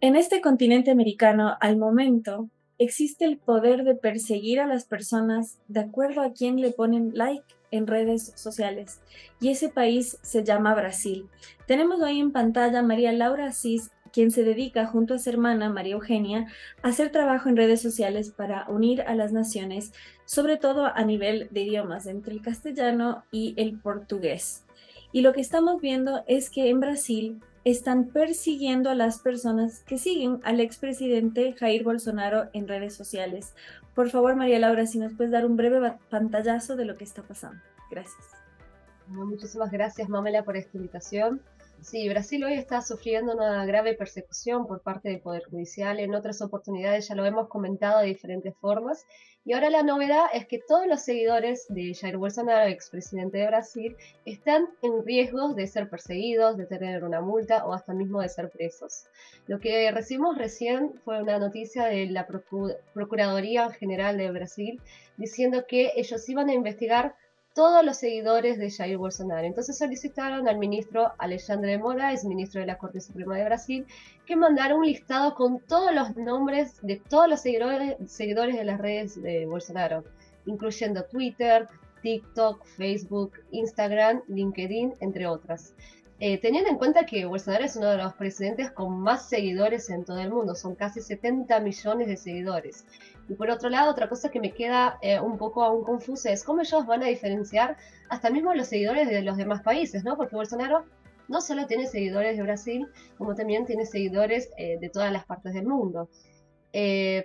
En este continente americano, al momento, existe el poder de perseguir a las personas de acuerdo a quién le ponen like en redes sociales. Y ese país se llama Brasil. Tenemos hoy en pantalla a María Laura Asís, quien se dedica junto a su hermana María Eugenia a hacer trabajo en redes sociales para unir a las naciones, sobre todo a nivel de idiomas, entre el castellano y el portugués. Y lo que estamos viendo es que en Brasil están persiguiendo a las personas que siguen al expresidente Jair Bolsonaro en redes sociales. Por favor, María Laura, si nos puedes dar un breve pantallazo de lo que está pasando. Gracias. Bueno, muchísimas gracias, Mamela, por esta invitación. Sí, Brasil hoy está sufriendo una grave persecución por parte del Poder Judicial. En otras oportunidades ya lo hemos comentado de diferentes formas. Y ahora la novedad es que todos los seguidores de Jair Bolsonaro, expresidente de Brasil, están en riesgo de ser perseguidos, de tener una multa o hasta mismo de ser presos. Lo que recibimos recién fue una noticia de la Procuraduría General de Brasil diciendo que ellos iban a investigar todos los seguidores de Jair Bolsonaro. Entonces solicitaron al ministro Alexandre de Moraes, ministro de la Corte Suprema de Brasil, que mandara un listado con todos los nombres de todos los seguidores de las redes de Bolsonaro, incluyendo Twitter, TikTok, Facebook, Instagram, LinkedIn, entre otras. Teniendo en cuenta que Bolsonaro es uno de los presidentes con más seguidores en todo el mundo, son casi 70 millones de seguidores. Y por otro lado, otra cosa que me queda un poco aún confusa es cómo ellos van a diferenciar hasta mismo los seguidores de los demás países, ¿no? Porque Bolsonaro no solo tiene seguidores de Brasil, como también tiene seguidores de todas las partes del mundo.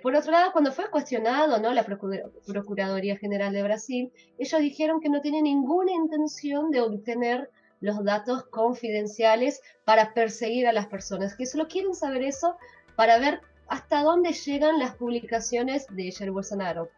Por otro lado, cuando fue cuestionado, ¿no?, la Procuraduría General de Brasil, ellos dijeron que no tienen ninguna intención de obtener los datos confidenciales para perseguir a las personas, que solo quieren saber eso para ver hasta dónde llegan las publicaciones de Jair Bolsonaro.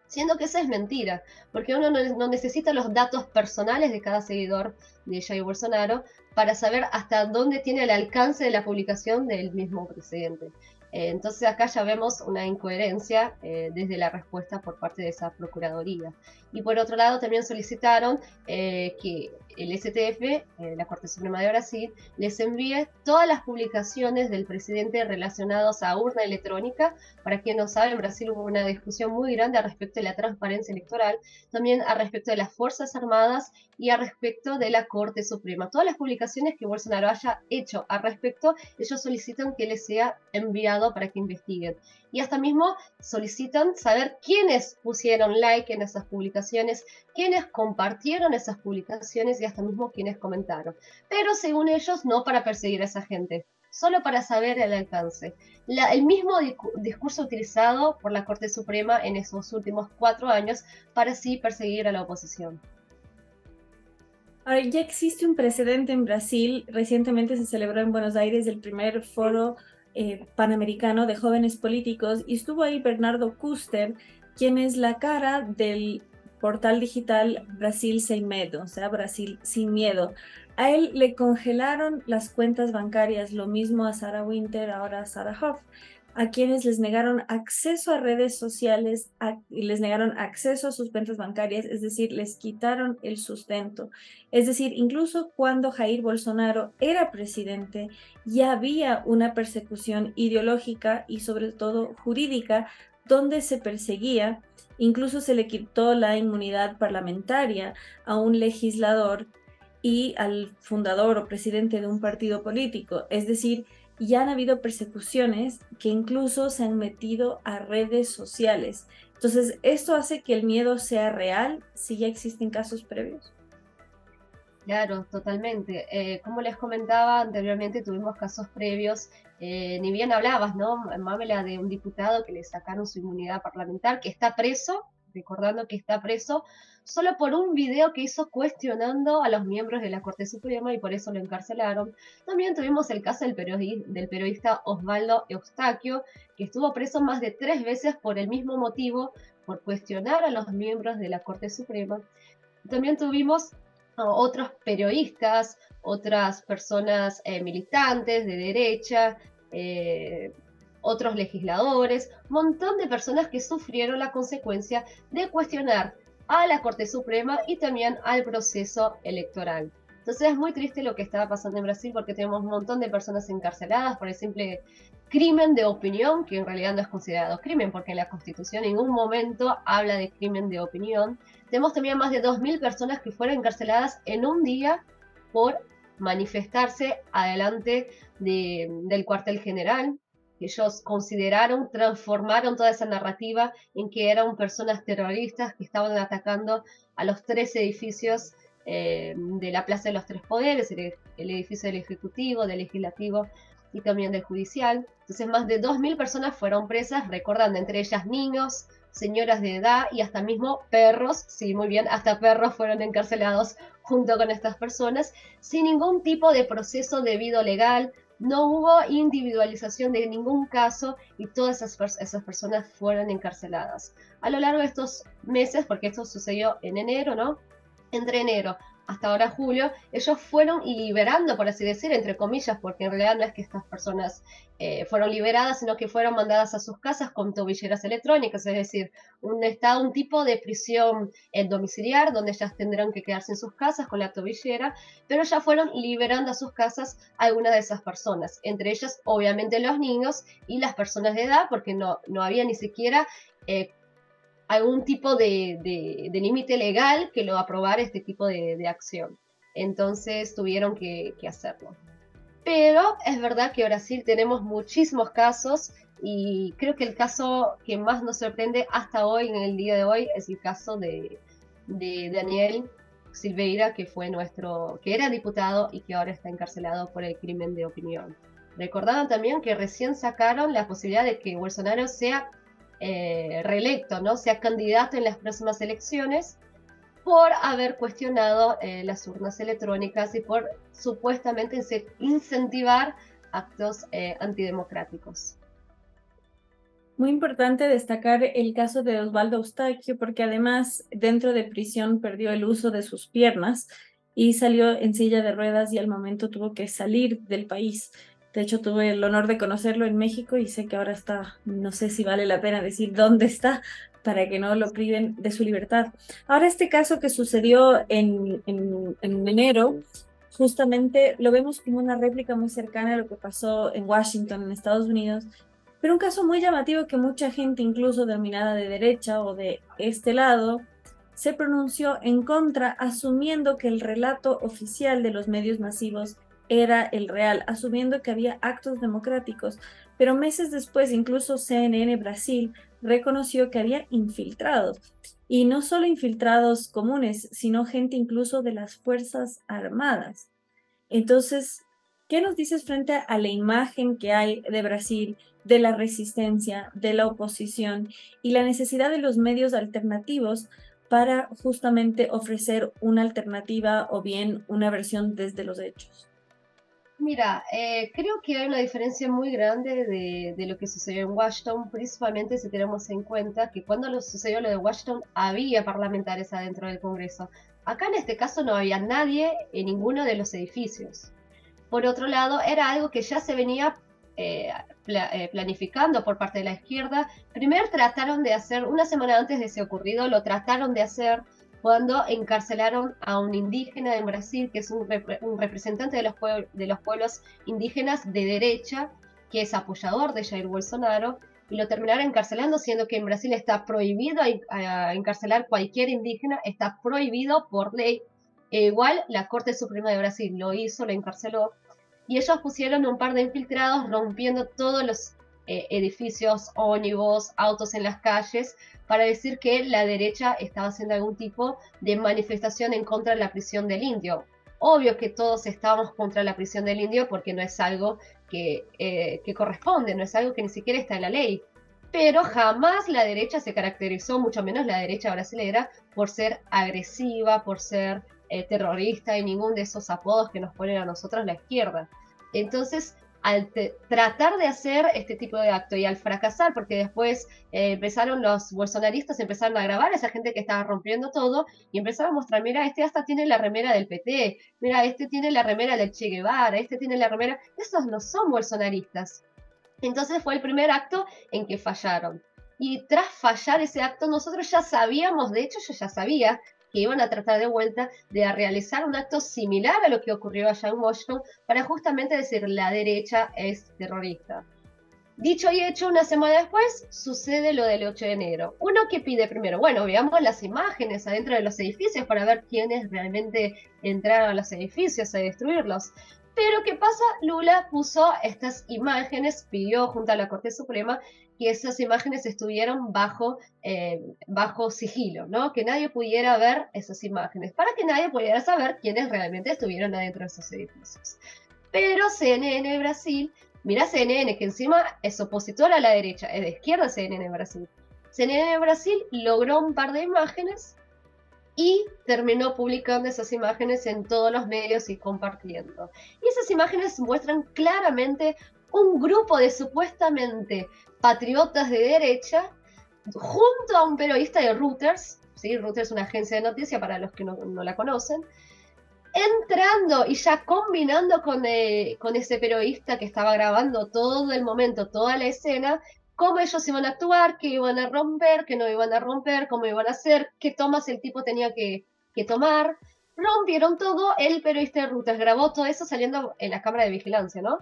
Siendo que esa es mentira, porque uno no necesita los datos personales de cada seguidor de Jair Bolsonaro para saber hasta dónde tiene el alcance de la publicación del mismo presidente. Entonces acá ya vemos una incoherencia desde la respuesta por parte de esa Procuraduría. Y por otro lado también solicitaron que el STF, la Corte Suprema de Brasil, les envíe todas las publicaciones del presidente relacionadas a urna electrónica. Para quien no sabe, en Brasil hubo una discusión muy grande al respecto de la transparencia electoral, también al respecto de las Fuerzas Armadas y al respecto de la Corte Suprema. Todas las publicaciones que Bolsonaro haya hecho al respecto, ellos solicitan que les sea enviado para que investiguen. Y hasta mismo solicitan saber quiénes pusieron like en esas publicaciones, quiénes compartieron esas publicaciones y hasta mismo quiénes comentaron. Pero según ellos, no para perseguir a esa gente, solo para saber el alcance. El mismo discurso utilizado por la Corte Suprema en esos últimos 4 años para así perseguir a la oposición. Ahora, ya existe un precedente en Brasil. Recientemente se celebró en Buenos Aires el primer foro panamericano de jóvenes políticos y estuvo ahí Bernardo Custer, quien es la cara del portal digital Brasil Sem Medo, o sea, Brasil sin miedo. A él le congelaron las cuentas bancarias, lo mismo a Sarah Winter, ahora a Sarah Hoff, a quienes les negaron acceso a redes sociales y les negaron acceso a sus cuentas bancarias, es decir, les quitaron el sustento. Es decir, incluso cuando Jair Bolsonaro era presidente, ya había una persecución ideológica y sobre todo jurídica donde se perseguía, incluso se le quitó la inmunidad parlamentaria a un legislador y al fundador o presidente de un partido político. Es decir, ya han habido persecuciones que incluso se han metido a redes sociales. Entonces, ¿esto hace que el miedo sea real si ya existen casos previos? Claro, totalmente. Como les comentaba anteriormente, tuvimos casos previos. Ni bien hablabas, ¿no, Mamela, de un diputado que le sacaron su inmunidad parlamentar, que está preso, recordando que está preso, solo por un video que hizo cuestionando a los miembros de la Corte Suprema y por eso lo encarcelaron. También tuvimos el caso del periodista Osvaldo Eustaquio, que estuvo preso más de 3 veces por el mismo motivo, por cuestionar a los miembros de la Corte Suprema. También tuvimos otros periodistas, otras personas militantes de derecha, eh, otros legisladores, un montón de personas que sufrieron la consecuencia de cuestionar a la Corte Suprema y también al proceso electoral. Entonces es muy triste lo que estaba pasando en Brasil porque tenemos un montón de personas encarceladas por el simple crimen de opinión, que en realidad no es considerado crimen porque en la Constitución en ningún momento habla de crimen de opinión. Tenemos también más de 2.000 personas que fueron encarceladas en un día por manifestarse adelante del cuartel general. Ellos consideraron, transformaron toda esa narrativa en que eran personas terroristas que estaban atacando a los 3 edificios de la Plaza de los Tres Poderes, el edificio del Ejecutivo, del Legislativo y también del Judicial. Entonces más de 2.000 personas fueron presas, recordando entre ellas niños, señoras de edad y hasta mismo perros, sí, muy bien, hasta perros fueron encarcelados junto con estas personas, sin ningún tipo de proceso debido legal, no hubo individualización de ningún caso y todas esas personas fueron encarceladas. A lo largo de estos meses, porque esto sucedió en enero, ¿no? Entre enero hasta ahora julio, ellos fueron liberando, por así decir, entre comillas, porque en realidad no es que estas personas fueron liberadas, sino que fueron mandadas a sus casas con tobilleras electrónicas, es decir, un tipo de prisión domiciliar, donde ellas tendrán que quedarse en sus casas con la tobillera, pero ya fueron liberando a sus casas a algunas de esas personas, entre ellas obviamente los niños y las personas de edad, porque no había ni siquiera algún tipo de límite legal que lo aprobara este tipo de acción. Entonces tuvieron que hacerlo. Pero es verdad que en Brasil tenemos muchísimos casos y creo que el caso que más nos sorprende hasta hoy, en el día de hoy, es el caso de Daniel Silveira, que era diputado y que ahora está encarcelado por el crimen de opinión. Recordaban también que recién sacaron la posibilidad de que Bolsonaro sea reelecto, ¿no? Sea candidato en las próximas elecciones por haber cuestionado las urnas electrónicas y por supuestamente incentivar actos antidemocráticos. Muy importante destacar el caso de Osvaldo Eustaquio, porque además dentro de prisión perdió el uso de sus piernas y salió en silla de ruedas y al momento tuvo que salir del país. De hecho, tuve el honor de conocerlo en México y sé que ahora está, no sé si vale la pena decir dónde está para que no lo priven de su libertad. Ahora, este caso que sucedió en enero, justamente lo vemos como una réplica muy cercana a lo que pasó en Washington, en Estados Unidos, pero un caso muy llamativo que mucha gente, incluso denominada de derecha o de este lado, se pronunció en contra, asumiendo que el relato oficial de los medios masivos era el real, asumiendo que había actos democráticos. Pero meses después, incluso CNN Brasil reconoció que había infiltrados, y no solo infiltrados comunes, sino gente incluso de las Fuerzas Armadas. Entonces, ¿qué nos dices frente a la imagen que hay de Brasil, de la resistencia, de la oposición y la necesidad de los medios alternativos para justamente ofrecer una alternativa o bien una versión desde los hechos? Mira, creo que hay una diferencia muy grande de lo que sucedió en Washington, principalmente si tenemos en cuenta que cuando sucedió lo de Washington había parlamentarios adentro del Congreso. Acá en este caso no había nadie en ninguno de los edificios. Por otro lado, era algo que ya se venía planificando por parte de la izquierda. Primero trataron de hacer, una semana antes de ese ocurrido, lo trataron de hacer cuando encarcelaron a un indígena en Brasil, que es un representante de los pueblos indígenas de derecha, que es apoyador de Jair Bolsonaro, y lo terminaron encarcelando, siendo que en Brasil está prohibido encarcelar cualquier indígena, está prohibido por ley. E igual la Corte Suprema de Brasil lo hizo, lo encarceló, y ellos pusieron un par de infiltrados rompiendo todos los edificios, ómnibus, autos en las calles, para decir que la derecha estaba haciendo algún tipo de manifestación en contra de la prisión del indio. Obvio que todos estamos contra la prisión del indio porque no es algo que corresponde, no es algo que ni siquiera está en la ley. Pero jamás la derecha se caracterizó, mucho menos la derecha brasilera, por ser agresiva, por ser terrorista y ningún de esos apodos que nos ponen a nosotros la izquierda. Entonces, al tratar de hacer este tipo de acto y al fracasar, porque después empezaron los bolsonaristas, empezaron a grabar a esa gente que estaba rompiendo todo y empezaron a mostrar, mira, este hasta tiene la remera del PT, mira, este tiene la remera del Che Guevara, este tiene la remera, esos no son bolsonaristas. Entonces fue el primer acto en que fallaron. Y tras fallar ese acto, nosotros ya sabíamos, de hecho yo ya sabía que iban a tratar de vuelta de realizar un acto similar a lo que ocurrió allá en Washington para justamente decir la derecha es terrorista. Dicho y hecho, una semana después sucede lo del 8 de enero. Uno que pide primero, bueno, veamos las imágenes adentro de los edificios para ver quiénes realmente entraron a los edificios a destruirlos. Pero ¿qué pasa? Lula puso estas imágenes, pidió junto a la Corte Suprema que esas imágenes estuvieran bajo sigilo, ¿no? Que nadie pudiera ver esas imágenes, para que nadie pudiera saber quiénes realmente estuvieron adentro de esos edificios. Pero CNN Brasil, mira CNN, que encima es opositor a la derecha, es de izquierda CNN Brasil. CNN Brasil logró un par de imágenes y terminó publicando esas imágenes en todos los medios y compartiendo. Y esas imágenes muestran claramente un grupo de supuestamente patriotas de derecha junto a un periodista de Reuters, ¿sí? Reuters es una agencia de noticias para los que no la conocen, entrando y ya combinando con ese periodista que estaba grabando todo el momento, toda la escena, cómo ellos iban a actuar, qué iban a romper, qué no iban a romper, cómo iban a hacer, qué tomas el tipo tenía que tomar. Rompieron todo, el periodista de Rutas grabó todo eso saliendo en la cámara de vigilancia, ¿no?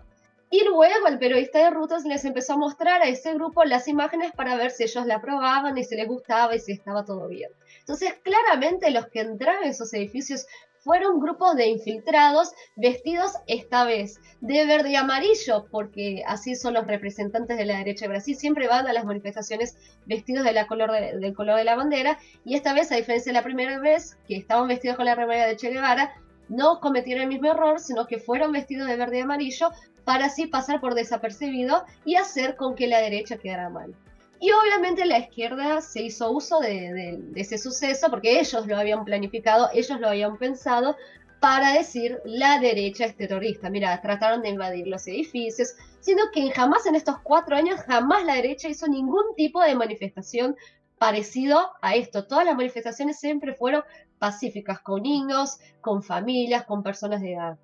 Y luego el periodista de Rutas les empezó a mostrar a ese grupo las imágenes para ver si ellos la aprobaban y si les gustaba y si estaba todo bien. Entonces, claramente los que entraron en esos edificios fueron grupos de infiltrados vestidos esta vez de verde y amarillo, porque así son los representantes de la derecha de Brasil, siempre van a las manifestaciones vestidos del color de la bandera, y esta vez, a diferencia de la primera vez que estaban vestidos con la remera de Che Guevara, no cometieron el mismo error, sino que fueron vestidos de verde y amarillo para así pasar por desapercibido y hacer con que la derecha quedara mal. Y obviamente la izquierda se hizo uso de ese suceso porque ellos lo habían planificado, ellos lo habían pensado para decir la derecha es terrorista. Mira, trataron de invadir los edificios, sino que jamás en estos 4 años, jamás la derecha hizo ningún tipo de manifestación parecido a esto. Todas las manifestaciones siempre fueron pacíficas, con niños, con familias, con personas de edad.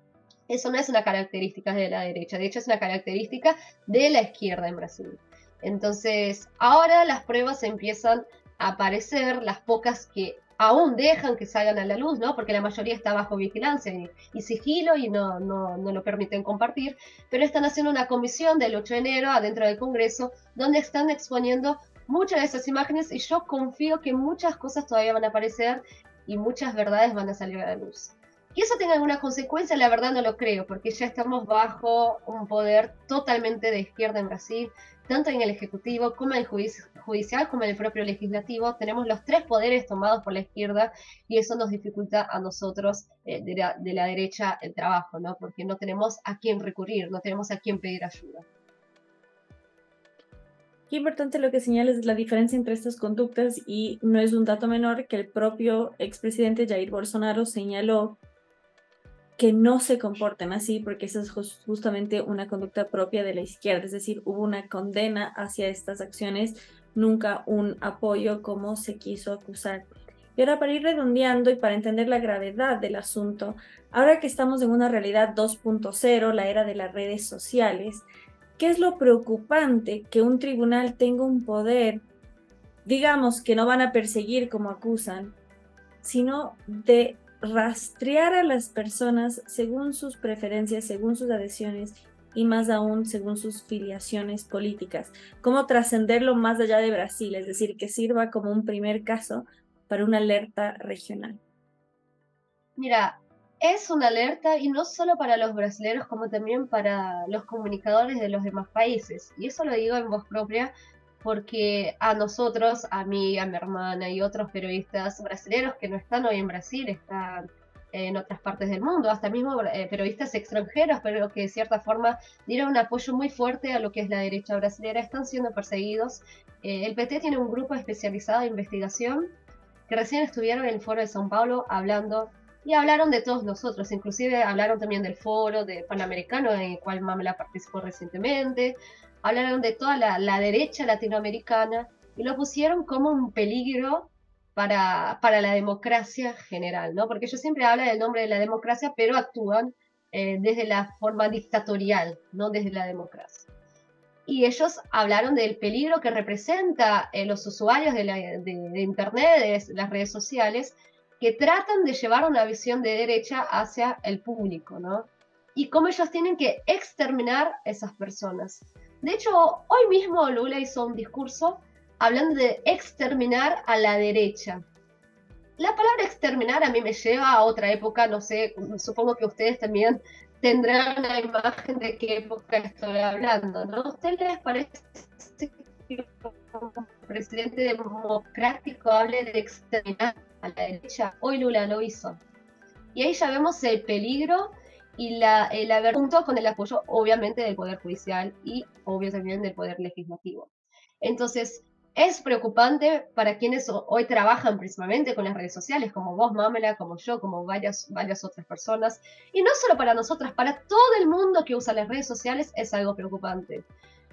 Eso no es una característica de la derecha, de hecho es una característica de la izquierda en Brasil. Entonces, ahora las pruebas empiezan a aparecer, las pocas que aún dejan que salgan a la luz, ¿no? Porque la mayoría está bajo vigilancia y sigilo y no lo permiten compartir, pero están haciendo una comisión del 8 de enero adentro del Congreso donde están exponiendo muchas de esas imágenes y yo confío que muchas cosas todavía van a aparecer y muchas verdades van a salir a la luz. Que eso tenga alguna consecuencia, la verdad no lo creo, porque ya estamos bajo un poder totalmente de izquierda en Brasil, tanto en el Ejecutivo como en el Judicial, como en el propio Legislativo. Tenemos los 3 poderes tomados por la izquierda y eso nos dificulta a nosotros de la derecha el trabajo, ¿no? Porque no tenemos a quién recurrir, no tenemos a quién pedir ayuda. Qué importante lo que señalas es la diferencia entre estas conductas y no es un dato menor que el propio expresidente Jair Bolsonaro señaló que no se comporten así porque esa es justamente una conducta propia de la izquierda, es decir, hubo una condena hacia estas acciones, nunca un apoyo como se quiso acusar. Y ahora para ir redondeando y para entender la gravedad del asunto, ahora que estamos en una realidad 2.0, la era de las redes sociales, ¿qué es lo preocupante que un tribunal tenga un poder, digamos que no van a perseguir como acusan, sino de rastrear a las personas según sus preferencias, según sus adhesiones y más aún según sus filiaciones políticas? ¿Cómo trascenderlo más allá de Brasil? Es decir, que sirva como un primer caso para una alerta regional. Mira, es una alerta y no solo para los brasileños, como también para los comunicadores de los demás países. Y eso lo digo en voz propia porque a nosotros, a mí, a mi hermana y otros periodistas brasileños que no están hoy en Brasil, están en otras partes del mundo, hasta mismo periodistas extranjeros, pero que de cierta forma dieron un apoyo muy fuerte a lo que es la derecha brasileña, están siendo perseguidos. El PT tiene un grupo especializado de investigación que recién estuvieron en el foro de São Paulo hablando y hablaron de todos nosotros, inclusive hablaron también del foro de Panamericano en el cual Mamela participó recientemente, hablaron de toda la derecha latinoamericana y lo pusieron como un peligro para la democracia general, ¿no? Porque ellos siempre hablan del nombre de la democracia, pero actúan desde la forma dictatorial, no desde la democracia. Y ellos hablaron del peligro que representa los usuarios de Internet, de las redes sociales, que tratan de llevar una visión de derecha hacia el público, ¿no? Y cómo ellos tienen que exterminar esas personas. De hecho, hoy mismo Lula hizo un discurso hablando de exterminar a la derecha. La palabra exterminar a mí me lleva a otra época, no sé, supongo que ustedes también tendrán una imagen de qué época estoy hablando, ¿no? ¿A ustedes les parece que un presidente democrático hable de exterminar a la derecha? Hoy Lula lo hizo. Y ahí ya vemos el peligro y el haber junto con el apoyo, obviamente, del Poder Judicial y, obvio, también del Poder Legislativo. Entonces, es preocupante para quienes hoy trabajan principalmente con las redes sociales, como vos, Mamela, como yo, como varias otras personas. Y no solo para nosotras, para todo el mundo que usa las redes sociales es algo preocupante.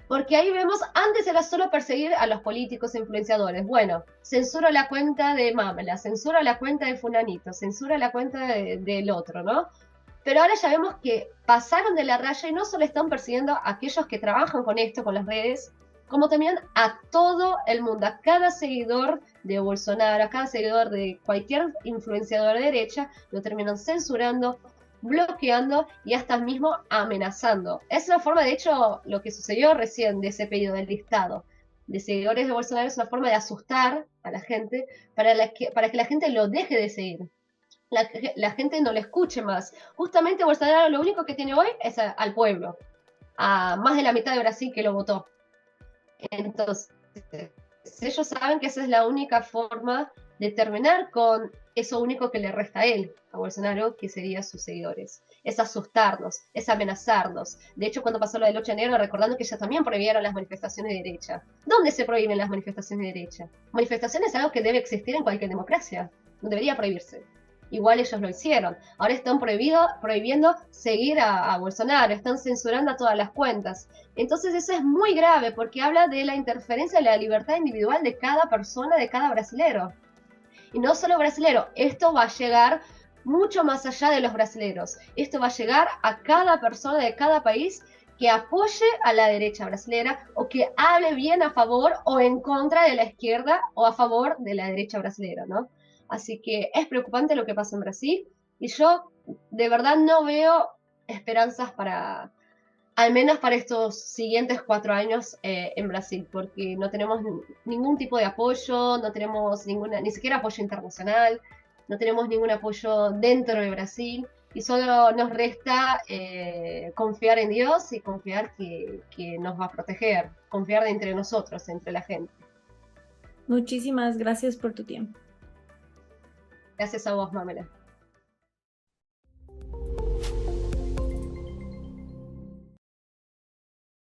Porque ahí vemos, antes era solo perseguir a los políticos e influenciadores. Bueno, censuro la cuenta de Mamela, censuro la cuenta de Fulanito, censura la cuenta del otro, ¿no? Pero ahora ya vemos que pasaron de la raya y no solo están persiguiendo a aquellos que trabajan con esto, con las redes, como también a todo el mundo, a cada seguidor de Bolsonaro, a cada seguidor de cualquier influenciador de derecha, lo terminan censurando, bloqueando y hasta mismo amenazando. Es una forma, de hecho, lo que sucedió recién de ese pedido del listado de seguidores de Bolsonaro es una forma de asustar a la gente para que la gente lo deje de seguir. La gente no le escuche más. Justamente Bolsonaro lo único que tiene hoy es al pueblo, a más de la mitad de Brasil que lo votó. Entonces, ellos saben que esa es la única forma de terminar con eso único que le resta a él, a Bolsonaro, que serían sus seguidores. Es asustarnos, es amenazarnos. De hecho, cuando pasó lo del 8 de enero, recordando que ya también prohibieron las manifestaciones de derecha. ¿Dónde se prohíben las manifestaciones de derecha? Manifestaciones es algo que debe existir en cualquier democracia. No debería prohibirse. Igual ellos lo hicieron. Ahora están prohibiendo seguir a Bolsonaro, están censurando a todas las cuentas. Entonces eso es muy grave porque habla de la interferencia de la libertad individual de cada persona, de cada brasilero. Y no solo brasilero, esto va a llegar mucho más allá de los brasileros. Esto va a llegar a cada persona de cada país que apoye a la derecha brasilera o que hable bien a favor o en contra de la izquierda o a favor de la derecha brasilera, ¿no? Así que es preocupante lo que pasa en Brasil y yo de verdad no veo esperanzas para, al menos para estos siguientes 4 años en Brasil, porque no tenemos ningún tipo de apoyo, no tenemos ni siquiera apoyo internacional, no tenemos ningún apoyo dentro de Brasil y solo nos resta confiar en Dios y confiar que nos va a proteger, confiar de entre nosotros, entre la gente. Muchísimas gracias por tu tiempo. Gracias a vos, Mamela.